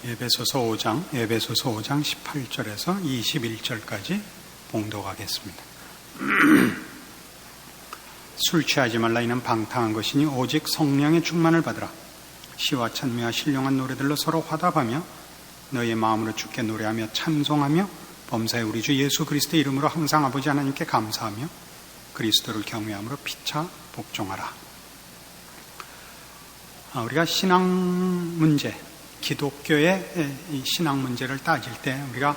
에베소서 5장 18절에서 21절까지 봉독하겠습니다. 술 취하지 말라. 이는 방탕한 것이니 오직 성령의 충만을 받으라. 시와 찬미와 신령한 노래들로 서로 화답하며 너희의 마음으로 주께 노래하며 찬송하며 범사에 우리 주 예수 그리스도의 이름으로 항상 아버지 하나님께 감사하며 그리스도를 경외함으로 피차 복종하라. 우리가 신앙 문제, 기독교의 이 신앙 문제를 따질 때 우리가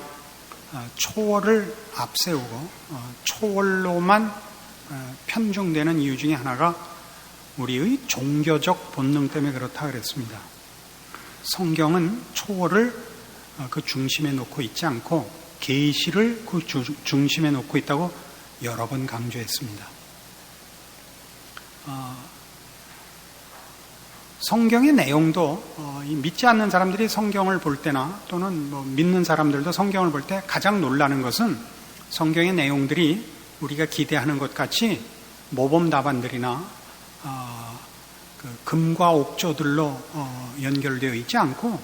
초월을 앞세우고 초월로만 편중되는 이유 중에 하나가 우리의 종교적 본능 때문에 그렇다 그랬습니다. 성경은 초월을 그 중심에 놓고 있지 않고 계시를 그 중심에 놓고 있다고 여러 번 강조했습니다. 성경의 내용도 믿지 않는 사람들이 성경을 볼 때나 또는 믿는 사람들도 성경을 볼 때 가장 놀라는 것은 성경의 내용들이 우리가 기대하는 것 같이 모범 답안들이나 금과 옥조들로 연결되어 있지 않고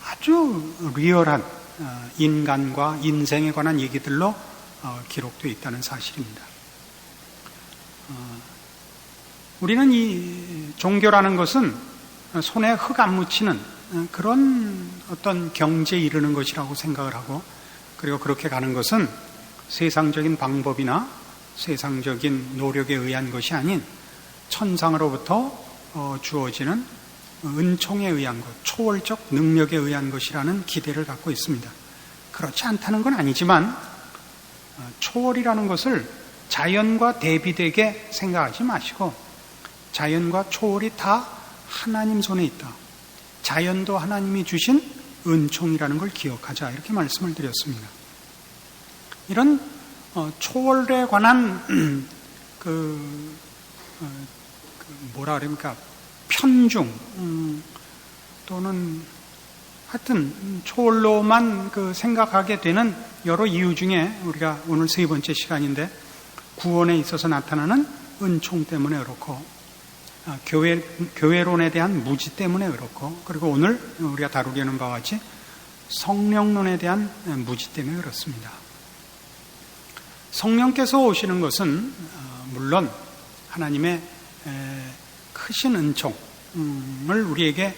아주 리얼한 인간과 인생에 관한 얘기들로 기록되어 있다는 사실입니다. 우리는 이 종교라는 것은 손에 흙 안 묻히는 그런 어떤 경지에 이르는 것이라고 생각을 하고, 그리고 그렇게 가는 것은 세상적인 방법이나 세상적인 노력에 의한 것이 아닌 천상으로부터 주어지는 은총에 의한 것, 초월적 능력에 의한 것이라는 기대를 갖고 있습니다. 그렇지 않다는 건 아니지만 초월이라는 것을 자연과 대비되게 생각하지 마시고 자연과 초월이 다 하나님 손에 있다. 자연도 하나님이 주신 은총이라는 걸 기억하자. 이렇게 말씀을 드렸습니다. 이런 초월에 관한 뭐라 그럽니까? 편중 또는 하여튼 초월로만 생각하게 되는 여러 이유 중에 우리가 오늘 세 번째 시간인데 구원에 있어서 나타나는 은총 때문에 그렇고 교회론에 대한 무지 때문에 그렇고, 그리고 오늘 우리가 다루려는 바와 같이 성령론에 대한 무지 때문에 그렇습니다. 성령께서 오시는 것은 물론 하나님의 크신 은총을 우리에게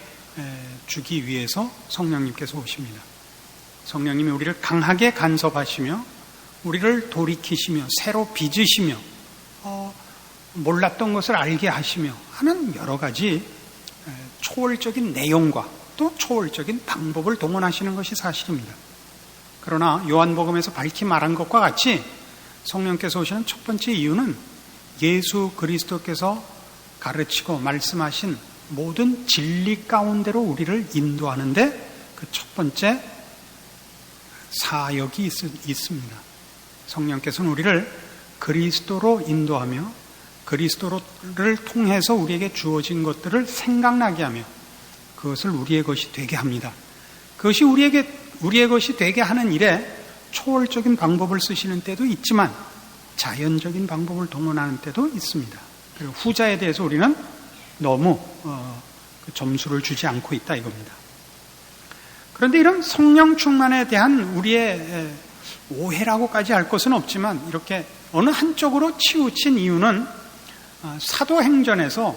주기 위해서 성령님께서 오십니다. 성령님이 우리를 강하게 간섭하시며 우리를 돌이키시며 새로 빚으시며 몰랐던 것을 알게 하시며 하는 여러 가지 초월적인 내용과 또 초월적인 방법을 동원하시는 것이 사실입니다. 그러나 요한복음에서 밝히 말한 것과 같이 성령께서 오시는 첫 번째 이유는 예수 그리스도께서 가르치고 말씀하신 모든 진리 가운데로 우리를 인도하는데 그 첫 번째 사역이 있습니다. 성령께서는 우리를 그리스도로 인도하며 그리스도를 통해서 우리에게 주어진 것들을 생각나게 하며 그것을 우리의 것이 되게 합니다. 그것이 우리의 것이 되게 하는 일에 초월적인 방법을 쓰시는 때도 있지만 자연적인 방법을 동원하는 때도 있습니다. 그리고 후자에 대해서 우리는 너무 점수를 주지 않고 있다 이겁니다. 그런데 이런 성령 충만에 대한 우리의 오해라고까지 할 것은 없지만 이렇게 어느 한쪽으로 치우친 이유는 사도행전에서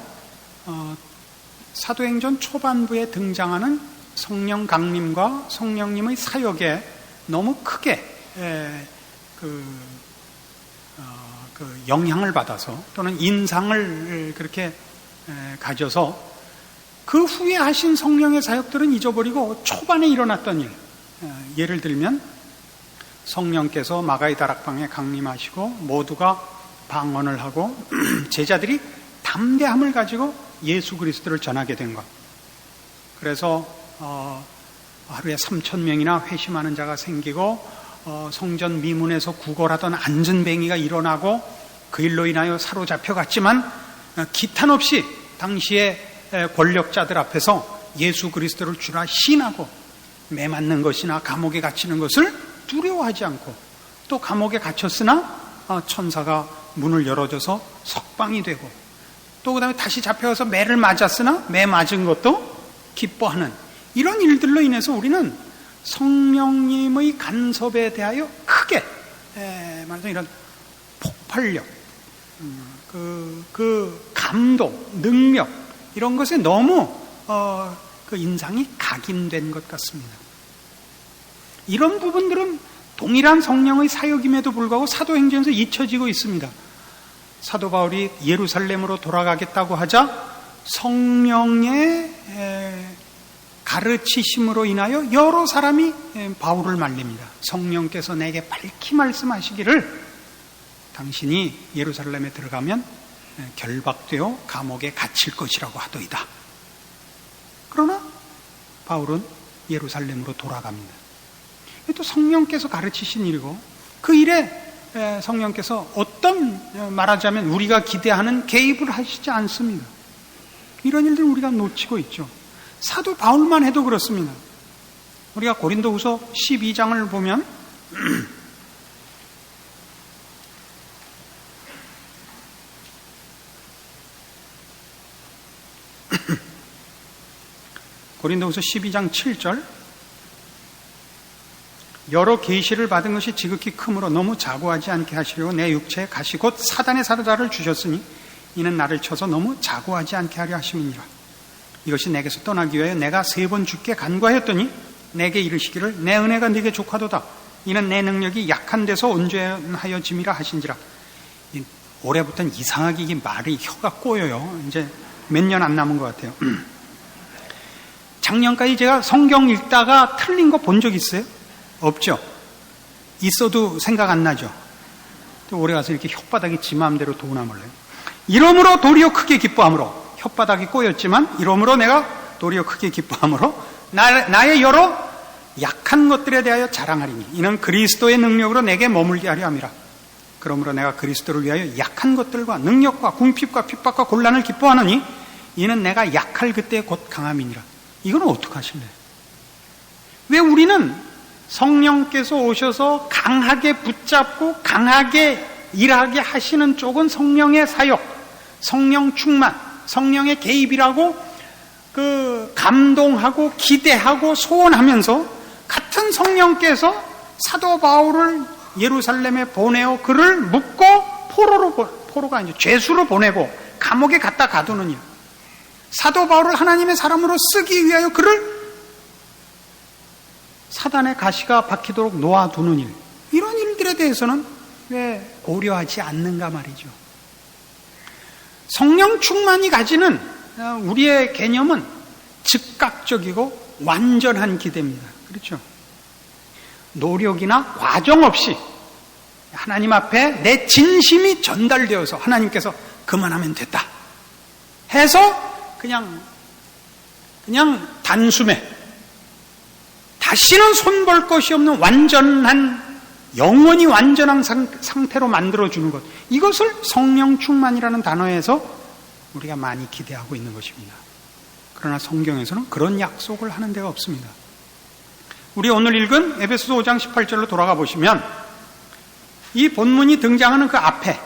사도행전 초반부에 등장하는 성령 강림과 성령님의 사역에 너무 크게 영향을 받아서 또는 인상을 그렇게 가져서 그 후에 하신 성령의 사역들은 잊어버리고 초반에 일어났던 일, 예를 들면 성령께서 마가의 다락방에 강림하시고 모두가 방언을 하고 제자들이 담대함을 가지고 예수 그리스도를 전하게 된 것. 그래서 하루에 3,000명이나 회심하는 자가 생기고 성전 미문에서 구걸하던 안전뱅이가 일어나고 그 일로 인하여 사로잡혀갔지만 기탄 없이 당시의 권력자들 앞에서 예수 그리스도를 주라 시인하고 매 맞는 것이나 감옥에 갇히는 것을 두려워하지 않고 또 감옥에 갇혔으나 천사가 문을 열어줘서 석방이 되고 또 그 다음에 다시 잡혀가서 매를 맞았으나 매 맞은 것도 기뻐하는 이런 일들로 인해서 우리는 성령님의 간섭에 대하여 크게 말하자면 이런 폭발력, 그 감동, 능력 이런 것에 너무 그 인상이 각인된 것 같습니다. 이런 부분들은 동일한 성령의 사역임에도 불구하고 사도행전에서 잊혀지고 있습니다. 사도 바울이 예루살렘으로 돌아가겠다고 하자 성령의 가르치심으로 인하여 여러 사람이 바울을 말립니다. 성령께서 내게 밝히 말씀하시기를 당신이 예루살렘에 들어가면 결박되어 감옥에 갇힐 것이라고 하더이다. 그러나 바울은 예루살렘으로 돌아갑니다. 또 성령께서 가르치신 일이고 그 일에 성령께서 어떤 말하자면 우리가 기대하는 개입을 하시지 않습니다. 이런 일들 우리가 놓치고 있죠. 사도 바울만 해도 그렇습니다. 우리가 고린도후서 12장을 보면 고린도후서 12장 7절 여러 계시를 받은 것이 지극히 크므로 너무 자고하지 않게 하시려고 내 육체에 가시 곧 사단의 사자를 주셨으니 이는 나를 쳐서 너무 자고하지 않게 하려 하심이니라. 이것이 내게서 떠나기 위하여 내가 3번 주께 간구하였더니 내게 이르시기를 내 은혜가 네게 족하도다. 이는 내 능력이 약한 데서 온전하여짐이라 하신지라. 올해부터는 이상하게 이 말이 혀가 꼬여요. 이제 몇 년 안 남은 것 같아요. 작년까지 제가 성경 읽다가 틀린 거 본 적 있어요? 없죠? 있어도 생각 안 나죠? 또 올해 가서 이렇게 혓바닥이 지 마음대로 도나 몰라요. 이러므로 도리어 크게 기뻐함으로 혓바닥이 꼬였지만 이러므로 내가 도리어 크게 기뻐함으로 나의 여러 약한 것들에 대하여 자랑하리니 이는 그리스도의 능력으로 내게 머물게 하려 함이라. 그러므로 내가 그리스도를 위하여 약한 것들과 능력과 궁핍과 핍박과 곤란을 기뻐하느니 이는 내가 약할 그때 곧 강함이니라. 이건 어떡하실래요? 왜 우리는 성령께서 오셔서 강하게 붙잡고 강하게 일하게 하시는 쪽은 성령의 사역, 성령 충만, 성령의 개입이라고 그 감동하고 기대하고 소원하면서 같은 성령께서 사도 바울을 예루살렘에 보내어 그를 묶고 포로가 아니죠. 죄수로 보내고 감옥에 갖다 가두느냐. 사도 바울을 하나님의 사람으로 쓰기 위하여 그를 사단의 가시가 박히도록 놓아두는 일, 이런 일들에 대해서는 왜 고려하지 않는가 말이죠. 성령 충만이 가지는 우리의 개념은 즉각적이고 완전한 기대입니다. 그렇죠? 노력이나 과정 없이 하나님 앞에 내 진심이 전달되어서 하나님께서 그만하면 됐다 해서 그냥 단숨에 다시는 손볼 것이 없는 완전한, 영원히 완전한 상태로 만들어주는 것, 이것을 성령 충만이라는 단어에서 우리가 많이 기대하고 있는 것입니다. 그러나 성경에서는 그런 약속을 하는 데가 없습니다. 우리 오늘 읽은 에베소서 5장 18절로 돌아가 보시면 이 본문이 등장하는 그 앞에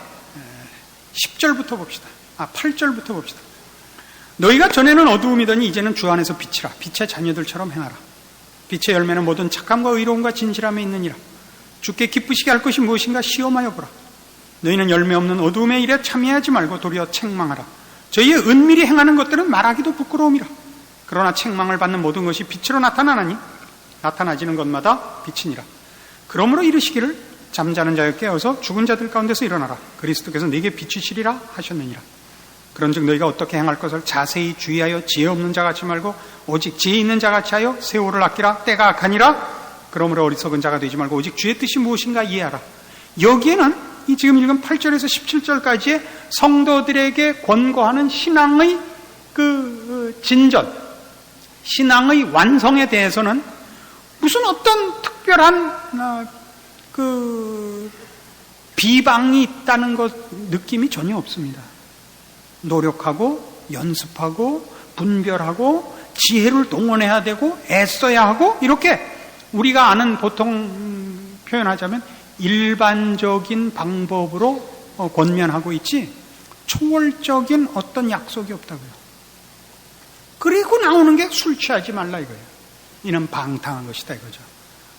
10절부터 봅시다. 8절부터 봅시다. 너희가 전에는 어두움이더니 이제는 주 안에서 빛이라. 빛의 자녀들처럼 행하라. 빛의 열매는 모든 착함과 의로움과 진실함에 있느니라. 주께 기쁘시게 할 것이 무엇인가 시험하여 보라. 너희는 열매 없는 어두움의 일에 참여하지 말고 도리어 책망하라. 저희의 은밀히 행하는 것들은 말하기도 부끄러움이라. 그러나 책망을 받는 모든 것이 빛으로 나타나나니 나타나지는 것마다 빛이니라. 그러므로 이르시기를 잠자는 자여 깨어서 죽은 자들 가운데서 일어나라. 그리스도께서 네게 비추시리라 하셨느니라. 그런즉 너희가 어떻게 행할 것을 자세히 주의하여 지혜 없는 자같이 말고 오직 지혜 있는 자같이 하여 세월을 아끼라. 때가 악하니라. 그러므로 어리석은 자가 되지 말고 오직 주의 뜻이 무엇인가 이해하라. 여기에는 이 지금 읽은 8절에서 17절까지의 성도들에게 권고하는 신앙의 그 진전, 신앙의 완성에 대해서는 무슨 어떤 특별한 그 비방이 있다는 것 느낌이 전혀 없습니다. 노력하고 연습하고 분별하고 지혜를 동원해야 되고 애써야 하고, 이렇게 우리가 아는 보통 표현하자면 일반적인 방법으로 권면하고 있지 초월적인 어떤 약속이 없다고요. 그리고 나오는 게 술 취하지 말라 이거예요. 이는 방탕한 것이다 이거죠.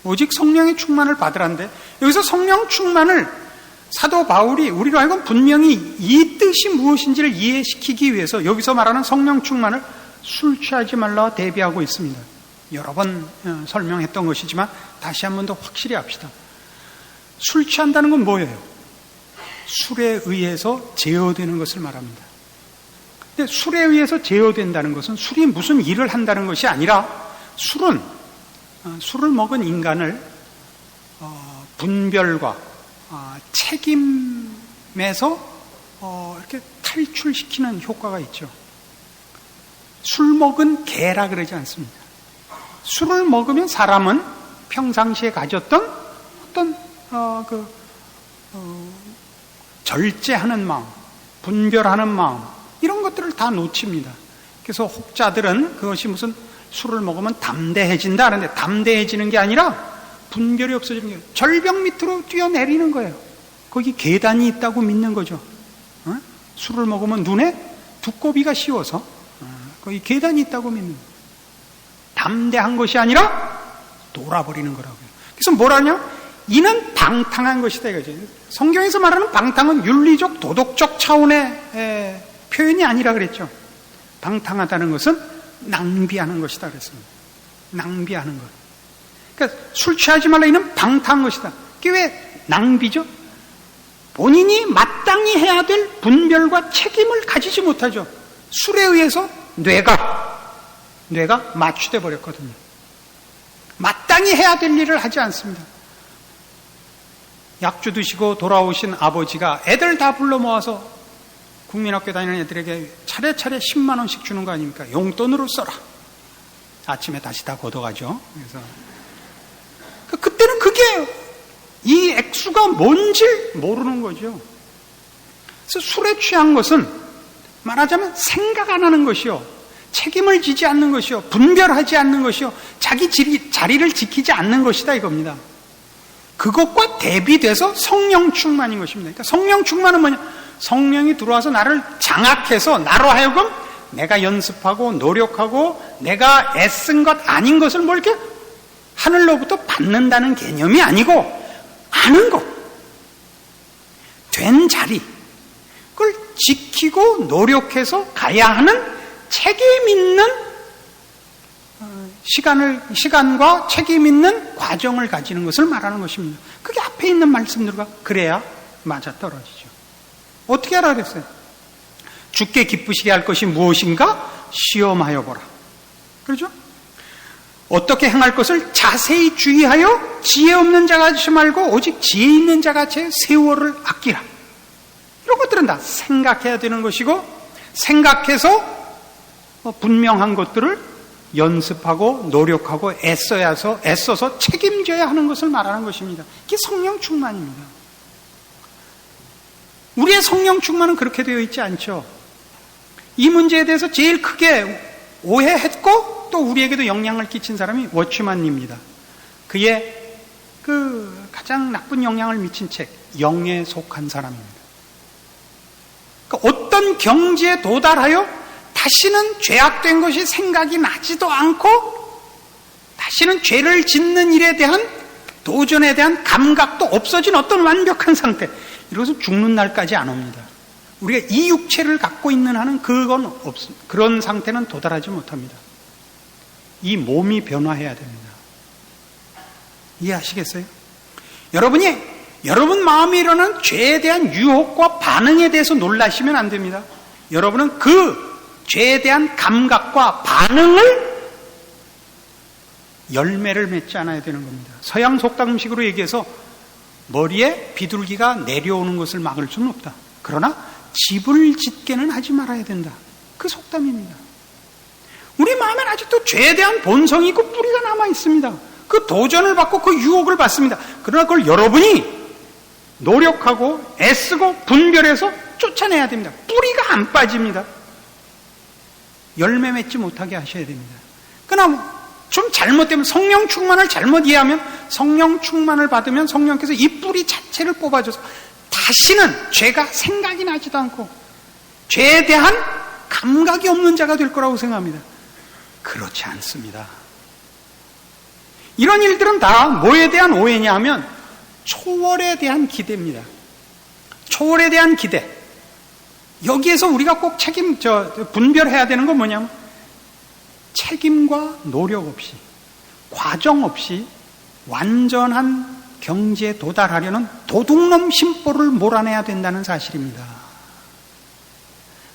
오직 성령의 충만을 받으란데, 여기서 성령 충만을 사도 바울이 우리로 하여금 분명히 이 뜻이 무엇인지를 이해시키기 위해서 여기서 말하는 성령 충만을 술 취하지 말라 대비하고 있습니다. 여러 번 설명했던 것이지만 다시 한 번 더 확실히 합시다. 술 취한다는 건 뭐예요? 술에 의해서 제어되는 것을 말합니다. 근데 술에 의해서 제어된다는 것은 술이 무슨 일을 한다는 것이 아니라, 술을 먹은 인간을 분별과 책임에서 이렇게 탈출시키는 효과가 있죠. 술 먹은 개라 그러지 않습니다. 술을 먹으면 사람은 평상시에 가졌던 어떤 절제하는 마음, 분별하는 마음, 이런 것들을 다 놓칩니다. 그래서 혹자들은 그것이 무슨 술을 먹으면 담대해진다 하는데, 담대해지는 게 아니라 분별이 없어지는 거예요. 절벽 밑으로 뛰어내리는 거예요. 거기 계단이 있다고 믿는 거죠. 술을 먹으면 눈에 두꺼비가 씌워서 거기 계단이 있다고 믿는 거예요. 담대한 것이 아니라 돌아버리는 거라고요. 그래서 뭐라냐? 이는 방탕한 것이다 이거죠. 성경에서 말하는 방탕은 윤리적, 도덕적 차원의 표현이 아니라 그랬죠. 방탕하다는 것은 낭비하는 것이다 그랬습니다. 낭비하는 것. 그러니까 술 취하지 말라, 이는 방탕한 것이다. 그게 왜 낭비죠? 본인이 마땅히 해야 될 분별과 책임을 가지지 못하죠. 술에 의해서 뇌가 마취돼 버렸거든요. 마땅히 해야 될 일을 하지 않습니다. 약주 드시고 돌아오신 아버지가 애들 다 불러 모아서 국민학교 다니는 애들에게 차례차례 10만 원씩 주는 거 아닙니까? 용돈으로 써라. 아침에 다시 다 걷어가죠. 그래서 그때는 그게 이 액수가 뭔지 모르는 거죠. 그래서 술에 취한 것은 말하자면 생각 안 하는 것이요, 책임을 지지 않는 것이요, 분별하지 않는 것이요, 자기 자리를 지키지 않는 것이다 이겁니다. 그것과 대비돼서 성령 충만인 것입니다. 그러니까 성령 충만은 뭐냐? 성령이 들어와서 나를 장악해서 나로 하여금 내가 연습하고 노력하고 내가 애쓴 것 아닌 것을 뭐 이렇게 하늘로부터 받는다는 개념이 아니고, 아는 것, 된 자리, 그걸 지키고 노력해서 가야 하는 책임 있는 시간과 책임 있는 과정을 가지는 것을 말하는 것입니다. 그게 앞에 있는 말씀들과 그래야 맞아떨어지죠. 어떻게 하라 그랬어요? 주께 기쁘시게 할 것이 무엇인가 시험하여 보라. 그렇죠? 어떻게 행할 것을 자세히 주의하여 지혜 없는 자가 하지 말고 오직 지혜 있는 자가 제 세월을 아끼라. 이런 것들은 다 생각해야 되는 것이고, 생각해서 분명한 것들을 연습하고 노력하고 애써서 책임져야 하는 것을 말하는 것입니다. 이게 성령 충만입니다. 우리의 성령 충만은 그렇게 되어 있지 않죠. 이 문제에 대해서 제일 크게 오해했고 또 우리에게도 영향을 끼친 사람이 워치만입니다. 그의 가장 나쁜 영향을 미친 책, 영에 속한 사람입니다. 그러니까 어떤 경지에 도달하여 다시는 죄악된 것이 생각이 나지도 않고 다시는 죄를 짓는 일에 대한 도전에 대한 감각도 없어진 어떤 완벽한 상태, 이것은 죽는 날까지 안 옵니다. 우리가 이 육체를 갖고 있는 한은 그런 상태는 도달하지 못합니다. 이 몸이 변화해야 됩니다. 이해하시겠어요? 여러분 마음에 일어나는 죄에 대한 유혹과 반응에 대해서 놀라시면 안 됩니다. 여러분은 그 죄에 대한 감각과 반응을 열매를 맺지 않아야 되는 겁니다. 서양 속담식으로 얘기해서 머리에 비둘기가 내려오는 것을 막을 수는 없다. 그러나 집을 짓게는 하지 말아야 된다. 그 속담입니다. 우리 마음엔 아직도 죄에 대한 본성이 있고 뿌리가 남아 있습니다. 그 도전을 받고 그 유혹을 받습니다. 그러나 그걸 여러분이 노력하고 애쓰고 분별해서 쫓아내야 됩니다. 뿌리가 안 빠집니다. 열매 맺지 못하게 하셔야 됩니다. 그러나 좀 잘못되면, 성령 충만을 잘못 이해하면, 성령 충만을 받으면 성령께서 이 뿌리 자체를 뽑아줘서 다시는 죄가 생각이 나지도 않고 죄에 대한 감각이 없는 자가 될 거라고 생각합니다. 그렇지 않습니다. 이런 일들은 다 뭐에 대한 오해냐 하면 초월에 대한 기대입니다. 초월에 대한 기대. 여기에서 우리가 꼭 분별해야 되는 건 뭐냐면 책임과 노력 없이, 과정 없이 완전한 경지에 도달하려는 도둑놈 심보를 몰아내야 된다는 사실입니다.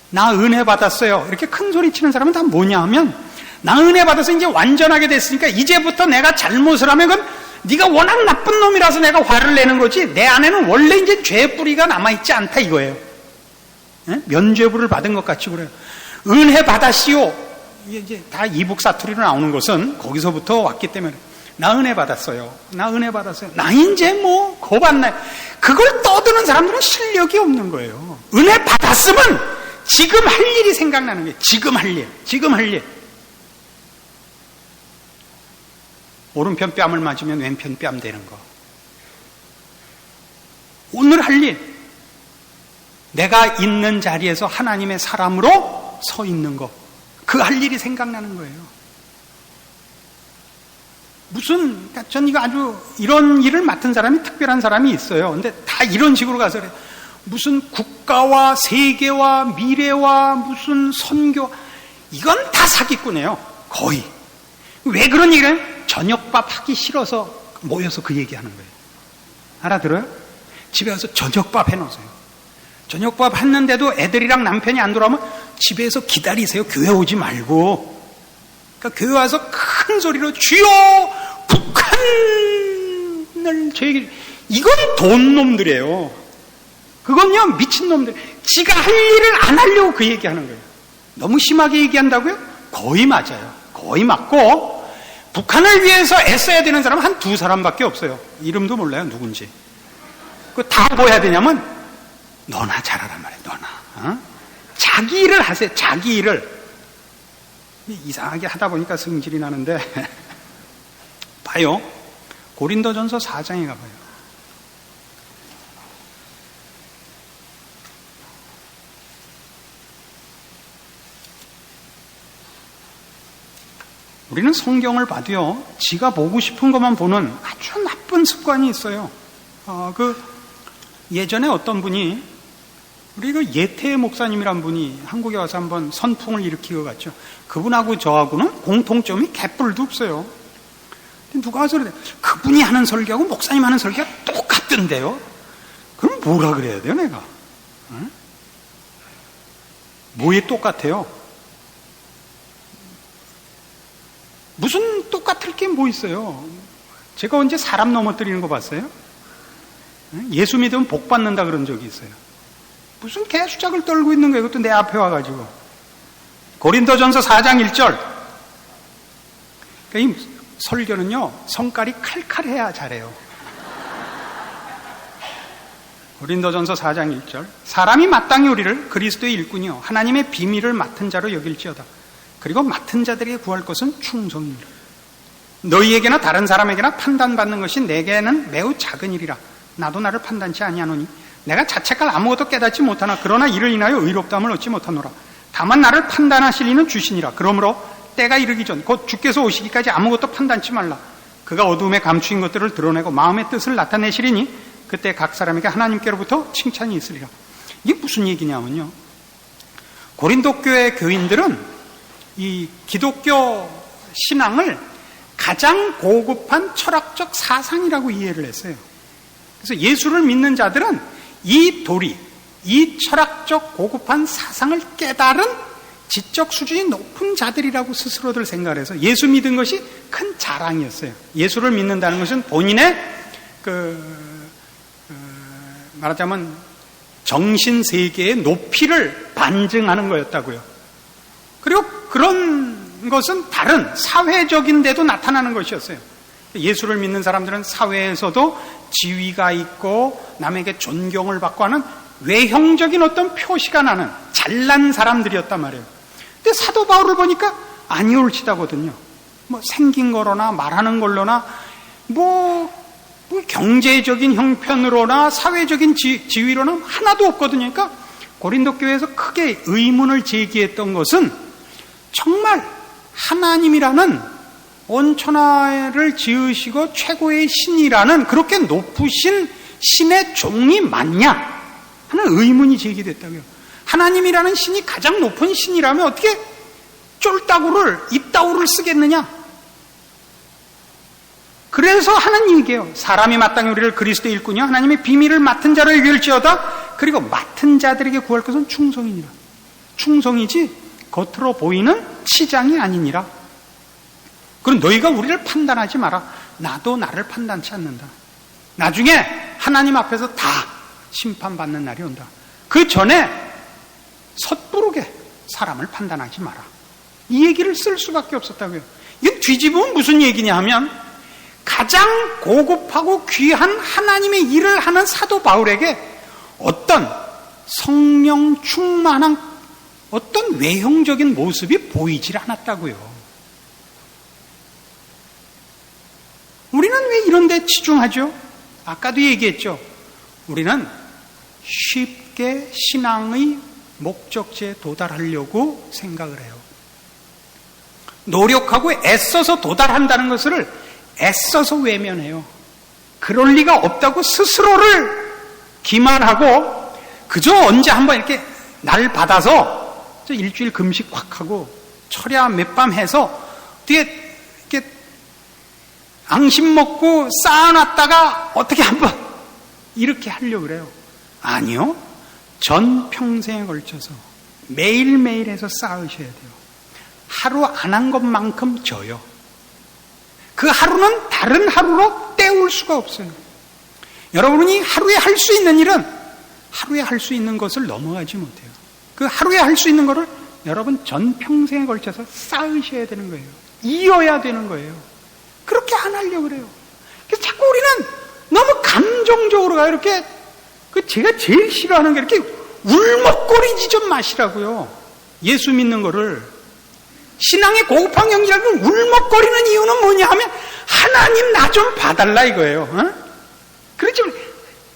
나 은혜 받았어요. 이렇게 큰 소리 치는 사람은 다 뭐냐 하면 나 은혜 받아서 이제 완전하게 됐으니까 이제부터 내가 잘못을 하면 그건 네가 워낙 나쁜 놈이라서 내가 화를 내는 거지 내 안에는 원래 이제 죄 뿌리가 남아있지 않다 이거예요. 네? 면죄부를 받은 것 같이 그래요. 은혜 받았시오. 이제 다 이북 사투리로 나오는 것은 거기서부터 왔기 때문에 나 은혜 받았어요. 나 은혜 받았어요. 나 이제 뭐 거받나요? 그걸 떠드는 사람들은 실력이 없는 거예요. 은혜 받았으면 지금 할 일이 생각나는 거예요. 지금 할 일. 지금 할 일. 오른편 뺨을 맞으면 왼편 뺨 되는 거. 오늘 할 일. 내가 있는 자리에서 하나님의 사람으로 서 있는 거. 그 할 일이 생각나는 거예요. 전 이거 아주 이런 일을 맡은 사람이 특별한 사람이 있어요. 근데 다 이런 식으로 가서 그래. 무슨 국가와 세계와 미래와 무슨 선교. 이건 다 사기꾼이에요. 거의. 왜 그런 얘기를 해요? 저녁밥 하기 싫어서 모여서 그 얘기하는 거예요. 알아들어요? 집에 가서 저녁밥 해놓으세요. 저녁밥 했는데도 애들이랑 남편이 안 돌아오면 집에서 기다리세요. 교회 오지 말고. 그러니까 교회 와서 큰 소리로 주여 북한을 저에게 이건 돈놈들이에요. 그건요 미친놈들. 지가 할 일을 안 하려고 그 얘기하는 거예요. 너무 심하게 얘기한다고요? 거의 맞아요. 거의 맞고 북한을 위해서 애써야 되는 사람은 한 두 사람밖에 없어요. 이름도 몰라요. 누군지. 그 다 뭐 해야 되냐면 너나 잘하란 말이에요. 너나. 자기 일을 하세요. 자기 일을. 이상하게 하다 보니까 성질이 나는데 봐요. 고린도전서 4장에 가봐요. 우리는 성경을 봐도요, 지가 보고 싶은 것만 보는 아주 나쁜 습관이 있어요. 예전에 어떤 분이, 우리 예태 목사님이란 분이 한국에 와서 한번 선풍을 일으키고 갔죠. 그분하고 저하고는 공통점이 개뿔도 없어요. 근데 누가 와서 그래, 그분이 하는 설교하고 목사님 하는 설교가 똑같던데요? 그럼 뭐라 그래야 돼요, 내가? 응? 뭐에 똑같아요? 무슨 똑같을 게 뭐 있어요? 제가 언제 사람 넘어뜨리는 거 봤어요? 예수 믿으면 복 받는다 그런 적이 있어요. 무슨 개수작을 떨고 있는 거예요? 이것도 내 앞에 와가지고. 고린도전서 4장 1절. 그러니까 이 설교는요, 성깔이 칼칼해야 잘해요. 고린도전서 4장 1절. 사람이 마땅히 우리를 그리스도의 일꾼이요 하나님의 비밀을 맡은 자로 여길지어다. 그리고 맡은 자들에게 구할 것은 충성이니라. 너희에게나 다른 사람에게나 판단받는 것이 내게는 매우 작은 일이라. 나도 나를 판단치 아니하노니 내가 자책할 아무것도 깨닫지 못하나 그러나 이를 인하여 의롭다함을 얻지 못하노라. 다만 나를 판단하실 이는 주시니라. 그러므로 때가 이르기 전 곧 주께서 오시기까지 아무것도 판단치 말라. 그가 어두움에 감추인 것들을 드러내고 마음의 뜻을 나타내시리니 그때 각 사람에게 하나님께로부터 칭찬이 있으리라. 이게 무슨 얘기냐면요, 고린도 교회 교인들은 이 기독교 신앙을 가장 고급한 철학적 사상이라고 이해를 했어요. 그래서 예수를 믿는 자들은 이 도리, 이 철학적 고급한 사상을 깨달은 지적 수준이 높은 자들이라고 스스로들 생각을 해서 예수 믿은 것이 큰 자랑이었어요. 예수를 믿는다는 것은 본인의 말하자면 정신세계의 높이를 반증하는 거였다고요. 그리고 그런 것은 다른 사회적인 데도 나타나는 것이었어요. 예수를 믿는 사람들은 사회에서도 지위가 있고 남에게 존경을 받고 하는 외형적인 어떤 표시가 나는 잘난 사람들이었단 말이에요. 근데 사도 바울을 보니까 아니올치다거든요. 뭐 생긴 거로나 말하는 걸로나 뭐 경제적인 형편으로나 사회적인 지위로나 하나도 없거든요. 그러니까 고린도 교회에서 크게 의문을 제기했던 것은 정말 하나님이라는 온 천하를 지으시고 최고의 신이라는 그렇게 높으신 신의 종이 맞냐 하는 의문이 제기됐다고요. 하나님이라는 신이 가장 높은 신이라면 어떻게 쫄따구를 입따구를 쓰겠느냐? 그래서 하는 얘기예요. 사람이 마땅히 우리를 그리스도의 일꾼이요 하나님의 비밀을 맡은 자로 여길지어다. 그리고 맡은 자들에게 구할 것은 충성이니라. 충성이지 겉으로 보이는 치장이 아니니라. 그럼 너희가 우리를 판단하지 마라. 나도 나를 판단치 않는다. 나중에 하나님 앞에서 다 심판받는 날이 온다. 그 전에 섣부르게 사람을 판단하지 마라. 이 얘기를 쓸 수밖에 없었다고요. 이게 뒤집으면 무슨 얘기냐 하면 가장 고급하고 귀한 하나님의 일을 하는 사도 바울에게 어떤 성령 충만한 어떤 외형적인 모습이 보이질 않았다고요. 우리는 왜 이런 데 치중하죠? 아까도 얘기했죠. 우리는 쉽게 신앙의 목적지에 도달하려고 생각을 해요. 노력하고 애써서 도달한다는 것을 애써서 외면해요. 그럴 리가 없다고 스스로를 기만하고 그저 언제 한번 이렇게 날 받아서 일주일 금식 확 하고 철야 몇 밤 해서 뒤에 이렇게 앙심 먹고 쌓아놨다가 어떻게 한번 이렇게 하려고 그래요. 아니요. 전 평생에 걸쳐서 매일매일 해서 쌓으셔야 돼요. 하루 안 한 것만큼 져요. 그 하루는 다른 하루로 때울 수가 없어요. 여러분이 하루에 할 수 있는 일은 하루에 할 수 있는 것을 넘어가지 못해요. 그 하루에 할 수 있는 것을 여러분 전 평생에 걸쳐서 쌓으셔야 되는 거예요. 이어야 되는 거예요. 그렇게 안 하려고 그래요. 그래서 자꾸 우리는 너무 감정적으로 가요. 이렇게 제가 제일 싫어하는 게 이렇게 울먹거리지 좀 마시라고요. 예수 믿는 거를. 신앙의 고급한 경지라면 울먹거리는 이유는 뭐냐 하면 하나님 나 좀 봐달라 이거예요. 어? 그렇지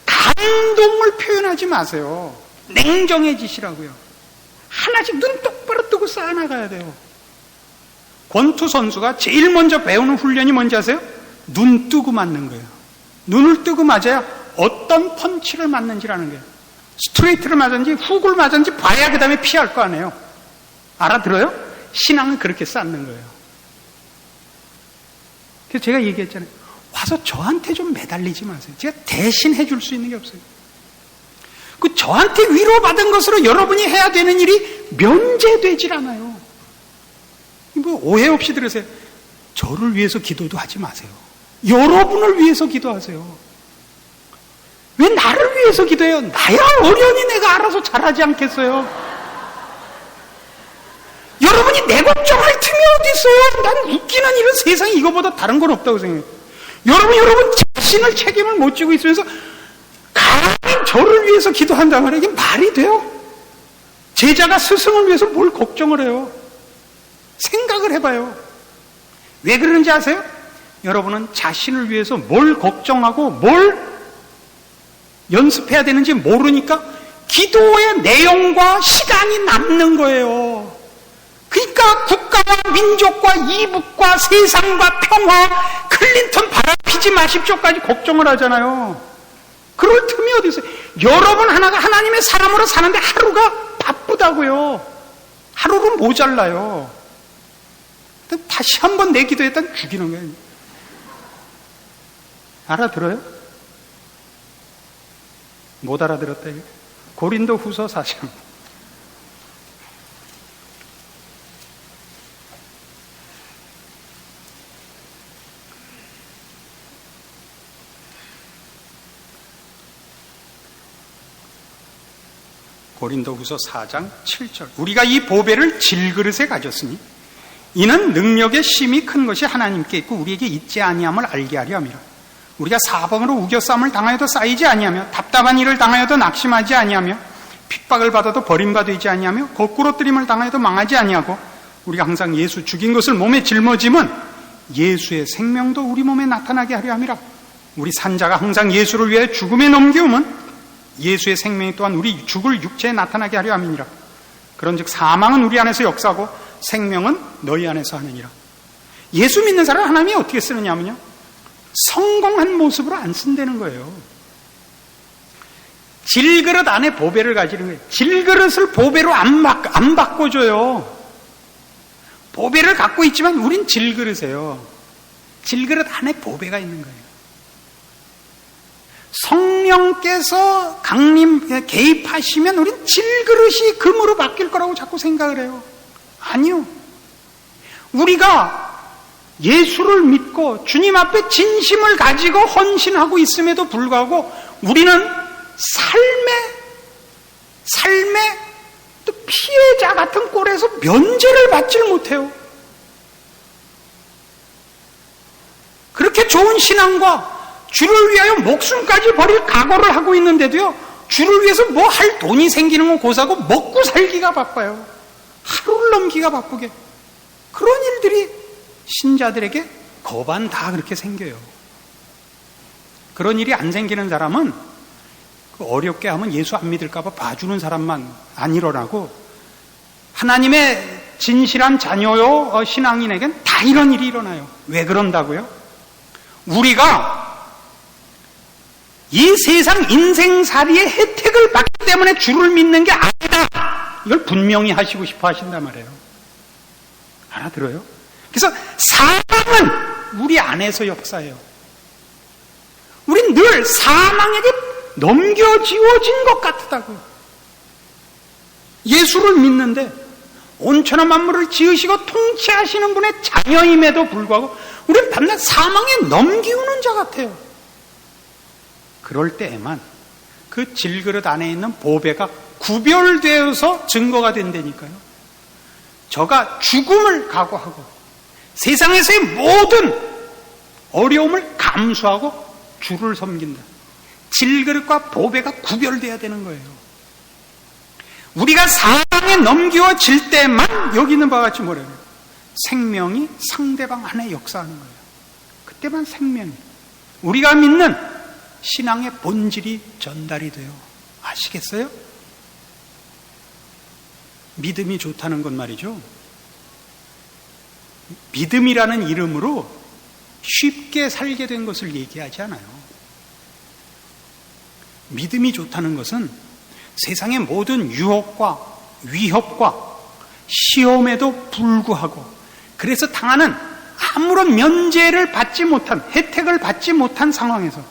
감동을 표현하지 마세요. 냉정해지시라고요. 하나씩 눈 똑바로 뜨고 쌓아나가야 돼요. 권투 선수가 제일 먼저 배우는 훈련이 뭔지 아세요? 눈 뜨고 맞는 거예요. 눈을 뜨고 맞아야 어떤 펀치를 맞는지라는 거예요. 스트레이트를 맞은지 훅을 맞은지 봐야 그 다음에 피할 거 아니에요. 알아들어요? 신앙은 그렇게 쌓는 거예요. 그래서 제가 얘기했잖아요. 와서 저한테 좀 매달리지 마세요. 제가 대신 해줄 수 있는 게 없어요. 그 저한테 위로받은 것으로 여러분이 해야 되는 일이 면제되질 않아요. 뭐 오해 없이 들으세요. 저를 위해서 기도도 하지 마세요. 여러분을 위해서 기도하세요. 왜 나를 위해서 기도해요? 나야 어련히 내가 알아서 잘하지 않겠어요? 여러분이 내 걱정할 틈이 어디 있어요? 난 웃기는 일은 세상에 이거보다 다른 건 없다고 생각해요. 여러분 자신을 책임을 못 지고 있으면서 감히 저를 위해서 기도한단 말이에요. 이게 말이 돼요? 제자가 스승을 위해서 뭘 걱정을 해요? 생각을 해봐요. 왜 그러는지 아세요? 여러분은 자신을 위해서 뭘 걱정하고 뭘 연습해야 되는지 모르니까 기도의 내용과 시간이 남는 거예요. 그러니까 국가와 민족과 이북과 세상과 평화, 클린턴 바람 피지 마십시오까지 걱정을 하잖아요. 그럴 틈이 어디 있어요? 여러분 하나가 하나님의 사람으로 사는데 하루가 바쁘다고요. 하루로 모자라요. 다시 한번 내 기도했다가 죽이는 거예요. 알아들어요? 못 알아들었다 이거. 고린도 후서 4장. 고린도후서 4장 7절. 우리가 이 보배를 질그릇에 가졌으니 이는 능력의 심이 큰 것이 하나님께 있고 우리에게 있지 아니함을 알게 하려 함이라. 우리가 사방으로 우겨싸움을 당하여도 쌓이지 아니하며 답답한 일을 당하여도 낙심하지 아니하며 핍박을 받아도 버림받지 아니하며 거꾸로 뜨림을 당하여도 망하지 아니하고 우리가 항상 예수 죽인 것을 몸에 짊어짐은 예수의 생명도 우리 몸에 나타나게 하려 함이라. 우리 산자가 항상 예수를 위해 죽음에 넘기움은 예수의 생명이 또한 우리 죽을 육체에 나타나게 하려 함이니라. 그런즉 사망은 우리 안에서 역사하고 생명은 너희 안에서 하느니라. 예수 믿는 사람을 하나님이 어떻게 쓰느냐면요, 성공한 모습으로 안 쓴다는 거예요. 질그릇 안에 보배를 가지는 거예요. 질그릇을 보배로 안 바꿔줘요. 보배를 갖고 있지만 우린 질그릇이에요. 질그릇 안에 보배가 있는 거예요. 성령께서 개입하시면 우린 질그릇이 금으로 바뀔 거라고 자꾸 생각을 해요. 아니요. 우리가 예수를 믿고 주님 앞에 진심을 가지고 헌신하고 있음에도 불구하고 우리는 삶의 또 피해자 같은 꼴에서 면제를 받질 못해요. 그렇게 좋은 신앙과 주를 위하여 목숨까지 버릴 각오를 하고 있는데도요, 주를 위해서 뭐 할 돈이 생기는 건 고사고 먹고 살기가 바빠요. 하루를 넘기가 바쁘게. 그런 일들이 신자들에게 거반 다 그렇게 생겨요. 그런 일이 안 생기는 사람은 어렵게 하면 예수 안 믿을까 봐 봐주는 사람만 안 일어나고, 하나님의 진실한 자녀요 신앙인에겐 다 이런 일이 일어나요. 왜 그런다고요? 우리가 이 세상 인생살이의 혜택을 받기 때문에 주를 믿는 게 아니다, 이걸 분명히 하시고 싶어 하신단 말이에요. 알아들어요? 그래서 사망은 우리 안에서 역사해요. 우린 늘 사망에게 넘겨지워진 것 같다고요. 예수를 믿는데 온천한 만물을 지으시고 통치하시는 분의 자녀임에도 불구하고 우리는 밤낮 사망에 넘기우는 자 같아요. 그럴 때에만 그 질그릇 안에 있는 보배가 구별되어서 증거가 된다니까요. 저가 죽음을 각오하고 세상에서의 모든 어려움을 감수하고 주를 섬긴다. 질그릇과 보배가 구별돼야 되는 거예요. 우리가 사망에 넘겨질 때만 여기 있는 바와 같이 뭐래요? 생명이 상대방 안에 역사하는 거예요. 그때만 생명이, 우리가 믿는 신앙의 본질이 전달이 돼요. 아시겠어요? 믿음이 좋다는 건 말이죠, 믿음이라는 이름으로 쉽게 살게 된 것을 얘기하지 않아요. 믿음이 좋다는 것은 세상의 모든 유혹과 위협과 시험에도 불구하고, 그래서 당하는 아무런 면제를 받지 못한, 혜택을 받지 못한 상황에서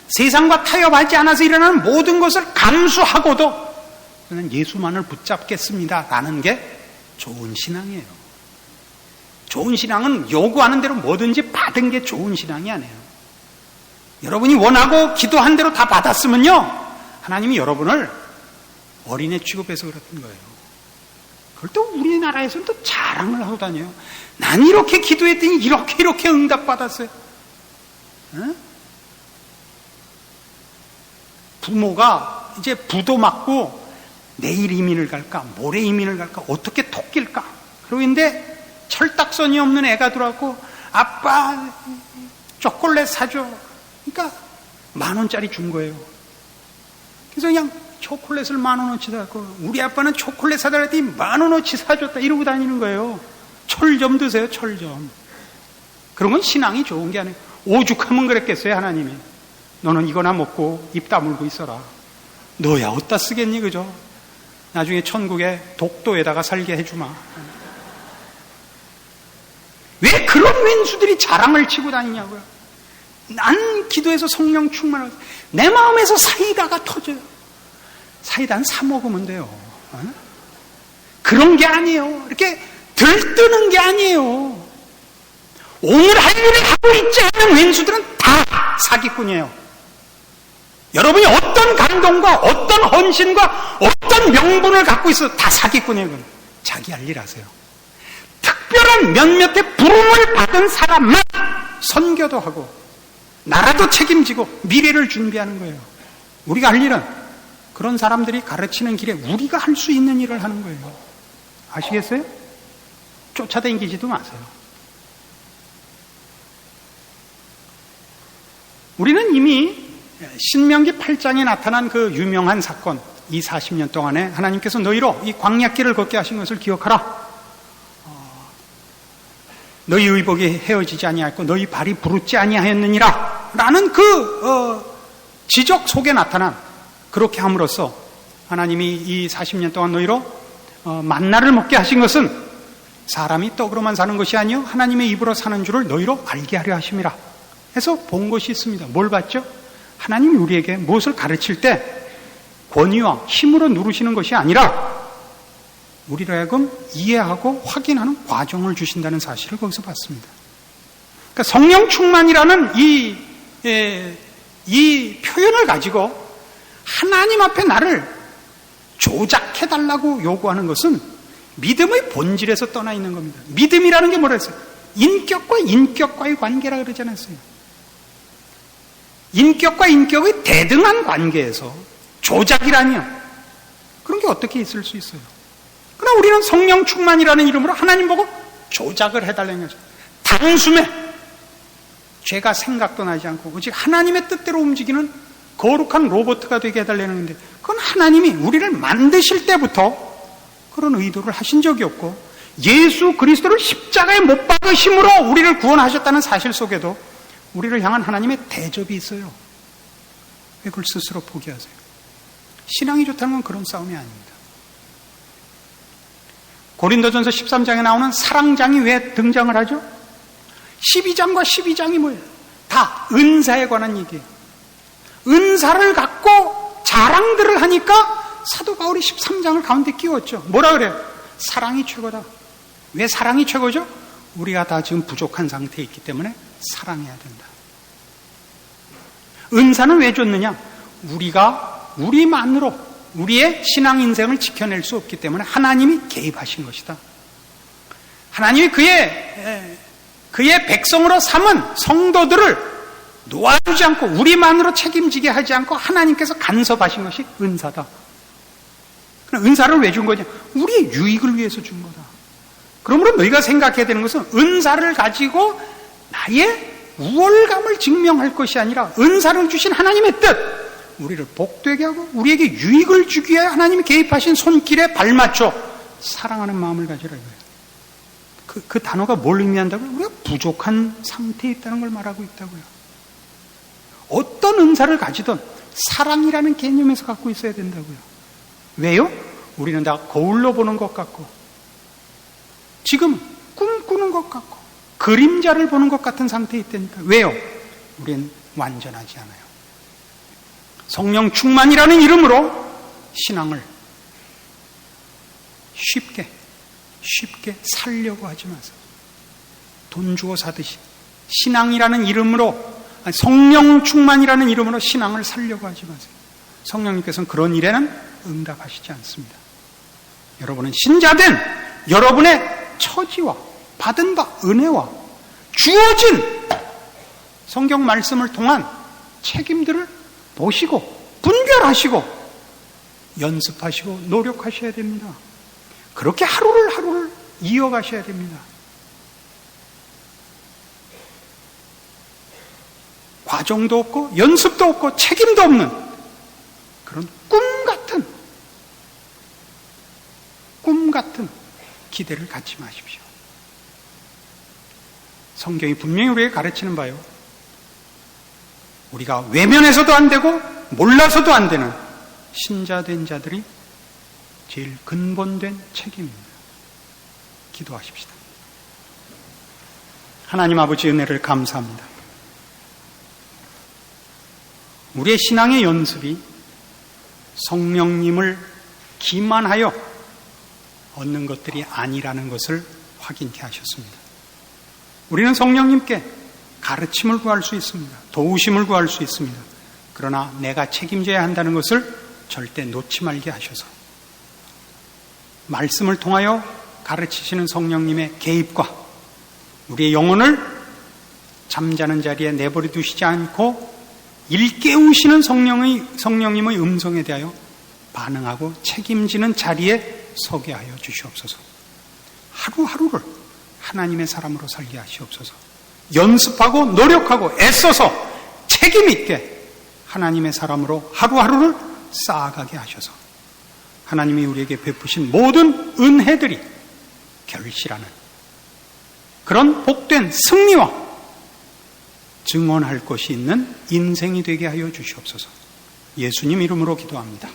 세상과 타협하지 않아서 일어나는 모든 것을 감수하고도 저는 예수만을 붙잡겠습니다 라는 게 좋은 신앙이에요. 좋은 신앙은 요구하는 대로 뭐든지 받은 게 좋은 신앙이 아니에요. 여러분이 원하고 기도한 대로 다 받았으면요, 하나님이 여러분을 어린애 취급해서 그랬던 거예요. 그걸 또 우리나라에서는 또 자랑을 하고 다녀요. 난 이렇게 기도했더니 이렇게 응답받았어요. 응? 부모가 이제 부도 맞고 내일 이민을 갈까, 모레 이민을 갈까, 어떻게 토낄까, 그러고 있는데 철딱선이 없는 애가 들어왔고, 아빠 초콜릿 사줘. 그러니까 10,000원짜리 준 거예요. 그래서 그냥 초콜릿을 10,000원어치 사고, 우리 아빠는 초콜릿 사달라 했더니 10,000원어치 사줬다 이러고 다니는 거예요. 철점 드세요, 철점. 그런 건 신앙이 좋은 게 아니에요. 오죽하면 그랬겠어요, 하나님이. 너는 이거나 먹고 입 다물고 있어라. 너야 어디다 쓰겠니, 그죠? 나중에 천국에 독도에다가 살게 해주마. 왜 그런 왼수들이 자랑을 치고 다니냐고요. 난 기도해서 성령 충만하고 내 마음에서 사이다가 터져요. 사이다는 사 먹으면 돼요. 그런 게 아니에요. 이렇게 들뜨는 게 아니에요. 오늘 할 일을 하고 있지 않은 왼수들은 다 사기꾼이에요. 여러분이 어떤 감동과 어떤 헌신과 어떤 명분을 갖고 있어도 다 사기꾼이에요. 그건. 자기 할 일 하세요. 특별한 몇몇의 부름을 받은 사람만 선교도 하고 나라도 책임지고 미래를 준비하는 거예요. 우리가 할 일은 그런 사람들이 가르치는 길에 우리가 할 수 있는 일을 하는 거예요. 아시겠어요? 쫓아다니지도 마세요. 우리는 이미 신명기 8장에 나타난 그 유명한 사건, 이 40년 동안에 하나님께서 너희로 이 광야길을 걷게 하신 것을 기억하라. 너희 의복이 헤어지지 아니하였고 너희 발이 부르지 아니하였느니라 라는 그 지적 속에 나타난, 그렇게 함으로써 하나님이 이 40년 동안 너희로 만나를 먹게 하신 것은 사람이 떡으로만 사는 것이 아니요 하나님의 입으로 사는 줄을 너희로 알게 하려 하심이라 해서 본 것이 있습니다. 뭘 봤죠? 하나님이 우리에게 무엇을 가르칠 때 권위와 힘으로 누르시는 것이 아니라 우리로 하여금 이해하고 확인하는 과정을 주신다는 사실을 거기서 봤습니다. 그러니까 성령 충만이라는 이 표현을 가지고 하나님 앞에 나를 조작해달라고 요구하는 것은 믿음의 본질에서 떠나 있는 겁니다. 믿음이라는 게 뭐라 했어요? 인격과 인격과의 관계라 그러지 않았어요? 인격과 인격의 대등한 관계에서 조작이라니요. 그런 게 어떻게 있을 수 있어요? 그러나 우리는 성령 충만이라는 이름으로 하나님 보고 조작을 해달라는 거죠. 단숨에 죄가 생각도 나지 않고 오직 하나님의 뜻대로 움직이는 거룩한 로봇가 되게 해달라는 건데, 그건 하나님이 우리를 만드실 때부터 그런 의도를 하신 적이 없고, 예수 그리스도를 십자가에 못 박으심으로 우리를 구원하셨다는 사실 속에도 우리를 향한 하나님의 대접이 있어요. 왜 그걸 스스로 포기하세요? 신앙이 좋다는 건 그런 싸움이 아닙니다. 고린도전서 13장에 나오는 사랑장이 왜 등장을 하죠? 12장과 12장이 뭐예요? 다 은사에 관한 얘기예요. 은사를 갖고 자랑들을 하니까 사도 바울이 13장을 가운데 끼웠죠. 뭐라 그래요? 사랑이 최고다. 왜 사랑이 최고죠? 우리가 다 지금 부족한 상태에 있기 때문에 사랑해야 된다. 은사는 왜 줬느냐? 우리가 우리만으로 우리의 신앙 인생을 지켜낼 수 없기 때문에 하나님이 개입하신 것이다. 하나님이 그의 백성으로 삼은 성도들을 놓아주지 않고 우리만으로 책임지게 하지 않고 하나님께서 간섭하신 것이 은사다. 은사를 왜 준 거냐? 우리의 유익을 위해서 준 거다. 그러므로 너희가 생각해야 되는 것은 은사를 가지고 나의 우월감을 증명할 것이 아니라 은사를 주신 하나님의 뜻, 우리를 복되게 하고 우리에게 유익을 주기 위해 하나님이 개입하신 손길에 발맞춰 사랑하는 마음을 가지라 이거예요. 그 단어가 뭘 의미한다고요? 우리가 부족한 상태에 있다는 걸 말하고 있다고요. 어떤 은사를 가지든 사랑이라는 개념에서 갖고 있어야 된다고요. 왜요? 우리는 다 거울로 보는 것 같고 지금 꿈꾸는 것 같고 그림자를 보는 것 같은 상태에 있다니까. 왜요? 우리는 완전하지 않아요. 성령 충만이라는 이름으로 신앙을 쉽게 살려고 하지 마세요. 돈 주고 사듯이 신앙이라는 이름으로, 성령 충만이라는 이름으로 신앙을 살려고 하지 마세요. 성령님께서는 그런 일에는 응답하시지 않습니다. 여러분은 신자된 여러분의 처지와 받은 바 은혜와 주어진 성경 말씀을 통한 책임들을 보시고 분별하시고 연습하시고 노력하셔야 됩니다. 그렇게 하루를 이어가셔야 됩니다. 과정도 없고 연습도 없고 책임도 없는 그런 꿈 같은 기대를 갖지 마십시오. 성경이 분명히 우리에게 가르치는 바요, 우리가 외면해서도 안 되고 몰라서도 안 되는 신자된 자들이 제일 근본된 책임입니다. 기도하십시다. 하나님 아버지 은혜를 감사합니다. 우리의 신앙의 연습이 성령님을 기만하여 얻는 것들이 아니라는 것을 확인케 하셨습니다. 우리는 성령님께 가르침을 구할 수 있습니다. 도우심을 구할 수 있습니다. 그러나 내가 책임져야 한다는 것을 절대 놓지 말게 하셔서 말씀을 통하여 가르치시는 성령님의 개입과 우리의 영혼을 잠자는 자리에 내버려 두시지 않고 일깨우시는 성령님의 음성에 대하여 반응하고 책임지는 자리에 서게 하여 주시옵소서. 하루하루를 하나님의 사람으로 살게 하시옵소서. 연습하고 노력하고 애써서 책임 있게 하나님의 사람으로 하루하루를 쌓아가게 하셔서 하나님이 우리에게 베푸신 모든 은혜들이 결실하는 그런 복된 승리와 증언할 것이 있는 인생이 되게 하여 주시옵소서. 예수님 이름으로 기도합니다.